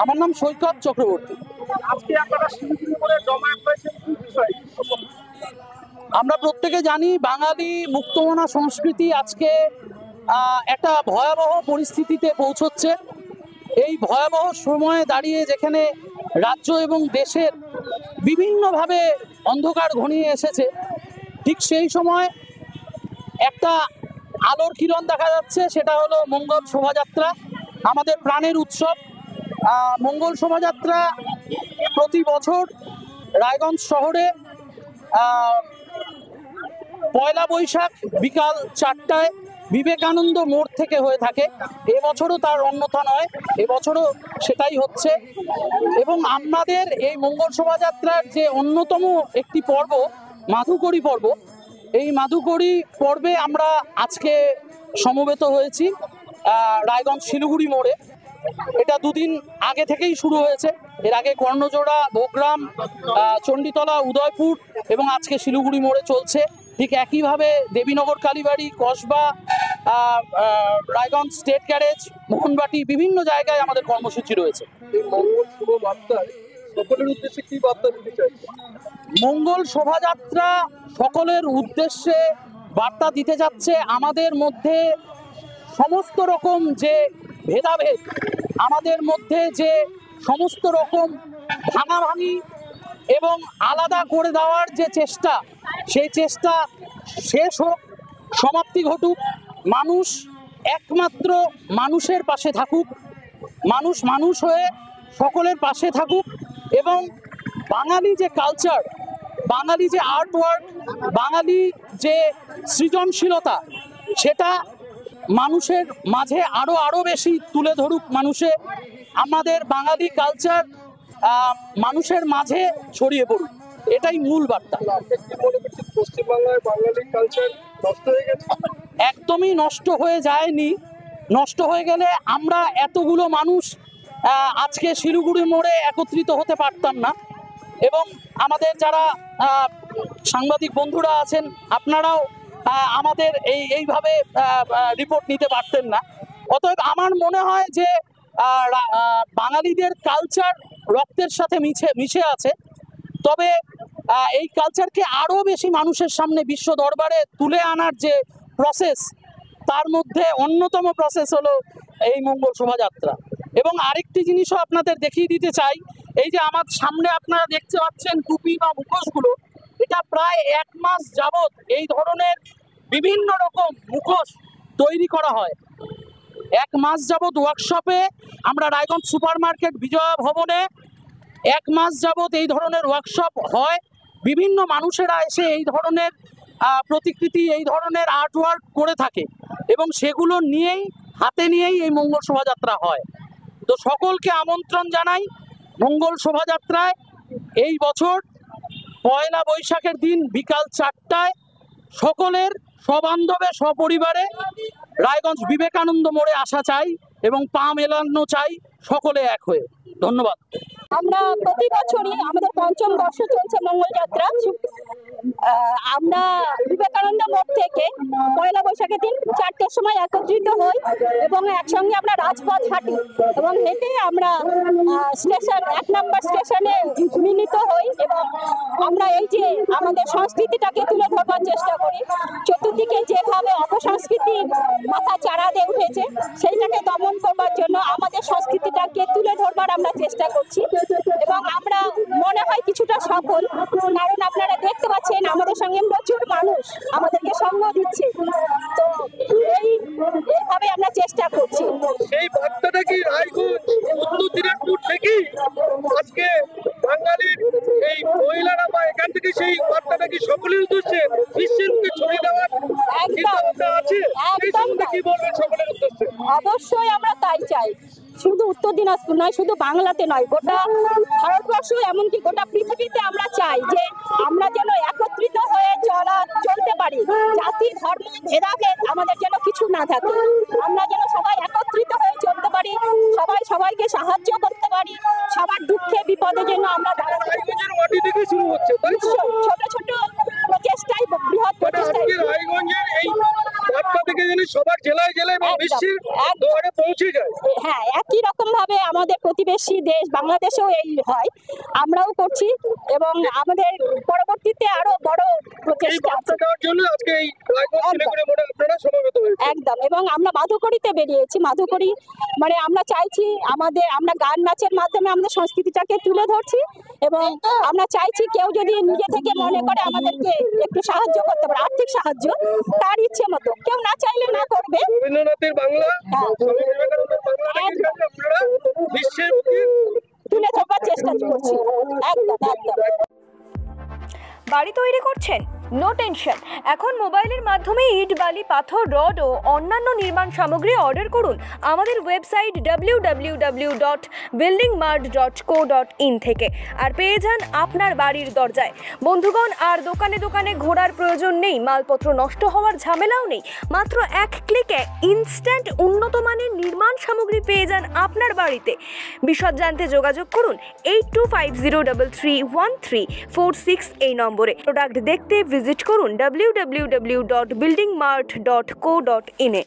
আমার নাম সৈকত চক্রবর্তী। আজকে আপনারা শিলিগুড়ি করে জমায়েত হয়েছেন কি বিষয়? আমরা প্রত্যেকে জানি বাঙালি মুক্তমনা সংস্কৃতি আজকে একটা ভয়াবহ পরিস্থিতিতে পৌঁছচ্ছে। এই ভয়াবহ সময়ে দাঁড়িয়ে যেখানে রাজ্য এবং দেশের বিভিন্নভাবে অন্ধকার ঘনিয়ে এসেছে, ঠিক সেই সময় একটা আলোর কিরণ দেখা যাচ্ছে, সেটা হলো মঙ্গল শোভাযাত্রা, আমাদের প্রাণের উৎসব। মঙ্গল শোভাযাত্রা প্রতি বছর রায়গঞ্জ শহরে পয়লা বৈশাখ বিকাল 4টায় বিবেকানন্দ মোড় থেকে হয়ে থাকে। এবছরও তার অন্যথা নয়, এবছরও সেটাই হচ্ছে। এবং আমাদের এই মঙ্গল শোভাযাত্রার যে অন্যতম একটি পর্ব মাধুকরী পর্ব, এই মাধুকরী পর্বে আমরা আজকে সমবেত হয়েছি রায়গঞ্জ শিলিগুড়ি মোড়ে। এটা দুদিন আগে থেকেই শুরু হয়েছে। এর আগে কর্ণজোড়া, বোগ্রাম, চণ্ডীতলা, উদয়পুর এবং আজকে শিলিগুড়ি মোড়ে চলছে। ঠিক একইভাবে দেবীনগর, কালীবাড়ি, কসবা, রায়গঞ্জ স্টেট গ্যারেজ, মোহনবাটি বিভিন্ন জায়গায় আমাদের কর্মসূচি রয়েছে। এই মঙ্গল শোভাযাত্রায় সকলের উদ্দেশ্যে কি বার্তা দিতে চাইছেন? মঙ্গল শোভাযাত্রা সকলের উদ্দেশ্যে বার্তা দিতে যাচ্ছে আমাদের মধ্যে সমস্ত রকম যে ভেদাভেদ, আমাদের মধ্যে যে সমস্ত রকম ভাঙাভাঙি এবং আলাদা করে দেওয়ার যে চেষ্টা, সেই চেষ্টা শেষ হোক, সমাপ্তি ঘটুক। মানুষ একমাত্র মানুষের পাশে থাকুক, মানুষ মানুষ হয়ে সকলের পাশে থাকুক এবং বাঙালি যে কালচার, বাঙালি যে আর্ট ওয়ার্ক, বাঙালি যে সৃজনশীলতা, সেটা মানুষের মাঝে আরো বেশি তুলে ধরুক। আমাদের বাঙালি কালচার মানুষের মাঝে ছড়িয়ে পড়ুক, এটাই মূল বার্তা। পশ্চিমবাংলায় বাঙালি কালচার নষ্ট হয়ে গেছে? একদমই নষ্ট হয়ে যায়নি। নষ্ট হয়ে গেলে আমরা এতগুলো মানুষ আজকে শিলিগুড়ি মোড়ে একত্রিত হতে পারতাম না, এবং আমাদের যারা সাংবাদিক বন্ধুরা আছেন, আপনারাও আমাদের এইভাবে রিপোর্ট নিতে পারতেন না। অতএব আমার মনে হয় যে বাঙালিদের কালচার রক্তের সাথে মিশে আছে। তবে এই কালচারকে আরো বেশি মানুষের সামনে বিশ্ব দরবারে তুলে আনার যে প্রসেস, তার মধ্যে অন্যতম প্রসেস হলো এই মঙ্গল শোভাযাত্রা। এবং আরেকটি জিনিসও আপনাদের দেখিয়ে দিতে চাই, এই যে আমার সামনে আপনারা দেখতে পাচ্ছেন টুপি বা মুখোশগুলো, এটা প্রায় 1 মাস যাবত এই ধরনের বিভিন্ন রকম মুখোশ তৈরি করা হয়। 1 মাস যাবত ওয়ার্কশপে আমরা রায়গঞ্জ সুপার মার্কেট বিজয়া ভবনে 1 মাস যাবত এই ধরনের ওয়ার্কশপ হয়। বিভিন্ন মানুষেরা এসে এই ধরনের প্রতিকৃতি, এই ধরনের আর্ট ওয়ার্ক করে থাকে এবং সেগুলো হাতে নিয়েই এই মঙ্গল শোভাযাত্রা হয়। তো সকলকে আমন্ত্রণ জানাই মঙ্গল শোভাযাত্রায়। এই বছর পয়লা বৈশাখের দিন বিকাল 4টায় সকলের সবান্ধবে সপরিবারে রায়গঞ্জ বিবেকানন্দ মোড়ে আসা চাই এবং পা মেলানো চাই সকলে এক হয়ে। ধন্যবাদ। আমরা প্রতি বছরই আমাদের 5ম বর্ষ চলছে মঙ্গল যাত্রা। আমরা বিবেকানন্দ মোড় থেকে পয়লা বৈশাখের দিন 4টের সময় একত্রিত হই এবং একসঙ্গে আমরা রাজপথ হাঁটি এবং হেঁটে আমরা স্টেশন 1 নম্বর স্টেশনে মিলিত হই এবং আমরা এই যে আমাদের সংস্কৃতিটাকে তুলে ধরবার চেষ্টা করি। চতুর্দিকে যেভাবে অপসংস্কৃতির মাথা চারা দিয়ে উঠেছে, সেইটাকে দমন করবার জন্য আমাদের সংস্কৃতিটাকে তুলে ধরবার আমরা চেষ্টা করছি এবং আমরা মনে হয় কিছুটা সফল, কারণ আপনারা দেখতে পাচ্ছেন আমাদের সঙ্গে প্রচুর মানুষ আমাদেরকে সঙ্গ দিচ্ছে। তো এইভাবে আমরা চেষ্টা করছি। সেই বার্তাটা কি রায়গঞ্জ, উত্তর দিনাজপুর থেকে আজকে বাঙালির এই মহিলারা বা এখান থেকে সেই বার্তাটা কি সকলের উদ্দেশ্যে বিশ্বের মুখে ছড়িয়ে দেওয়ার চিন্তা আছে? এই সম্বন্ধে কি বলবেন সকলের উদ্দেশ্যে? অবশ্যই আমরা তাই চাই। শুধু উত্তর দিনাজপুর নয়, শুধু বাংলাতে নয়, গোটা ভারতবর্ষ এমনকি গোটা পৃথিবীতে আমরা চাই যে আমরা যেন একত্রিত হয়ে চলতে পারি। জাতি, ধর্ম, ভেদাভেদ আমাদের যেন কিছু না থাকে। আমরা যেন সবাই একত্রিত হয়ে চলতে পারি, সবাই সবাইকে সাহায্য করতে পারি, সবার দুঃখে বিপদে যেন আমরা রায়গঞ্জের মাটি থেকে শুরু হচ্ছে, তাই তো? ছোট ছোট প্রচেষ্টাই বৃহৎ প্রচেষ্টাই। রায়গঞ্জের এই বার্তা থেকে যেন সবার জেলায় জেলায় এবং বিশ্বের দরবারে পৌঁছে যায়। হ্যাঁ, একই রকম ভাবে আমাদের প্রতিবেশী দেশ বাংলাদেশেও এই হয়, আমরাও করছি এবং আমাদের পরবর্তীতে আরো বড় এই প্রচেষ্টা বার্তা আছে। দেওয়ার জন্য আজকে এই রায়গঞ্জ শিলিগুড়ি মোড়ে আপনারা সমবেত হয়েছে। একদম, এবং আমরা মাধুকরীতে বেরিয়েছি। মাধুকরী মানে আমরা চাইছি আমরা গান নাচের মাধ্যমে আমাদের সংস্কৃতিটাকে তুলে ধরছি এবং আমরা চাইছি কেউ যদি নিজে থেকে মনে করে আমাদেরকে একটু সাহায্য করতে পারে, আর্থিক সাহায্য, তার ইচ্ছে মতো, কেউ না চাইলে না করবে। রবীন্দ্রনাথের বাংলা, হ্যাঁ। স্বামী বিবেকানন্দের বাংলা থেকে আপনারা বিশ্বের বুকে তুলে ধরবার চেষ্টা করছি। একদম একদম। বাড়ি তৈরি করছেন? নো টেনশন, এখন মোবাইলের মাধ্যমে ইট, বালি, পাথর, রড ও অন্যান্য নির্মাণ সামগ্রী অর্ডার করুন আমাদের ওয়েবসাইট www.buildingmart.co.in থেকে, আর পেয়ে যান আপনার বাড়ির দরজায়। বন্ধুগণ, আর দোকানে দোকানে ঘোরার প্রয়োজন নেই, মালপত্র নষ্ট হওয়ার ঝামেলাও নেই। মাত্র এক ক্লিকে ইনস্ট্যান্ট উন্নত মানের নির্মাণ সামগ্রী পেয়ে যান আপনার বাড়িতে। বিশদ জানতে যোগাযোগ করুন 8250331346 এই নম্বরে। প্রোডাক্ট দেখতে ভিজিট করুন www.buildingmart.co.in এ।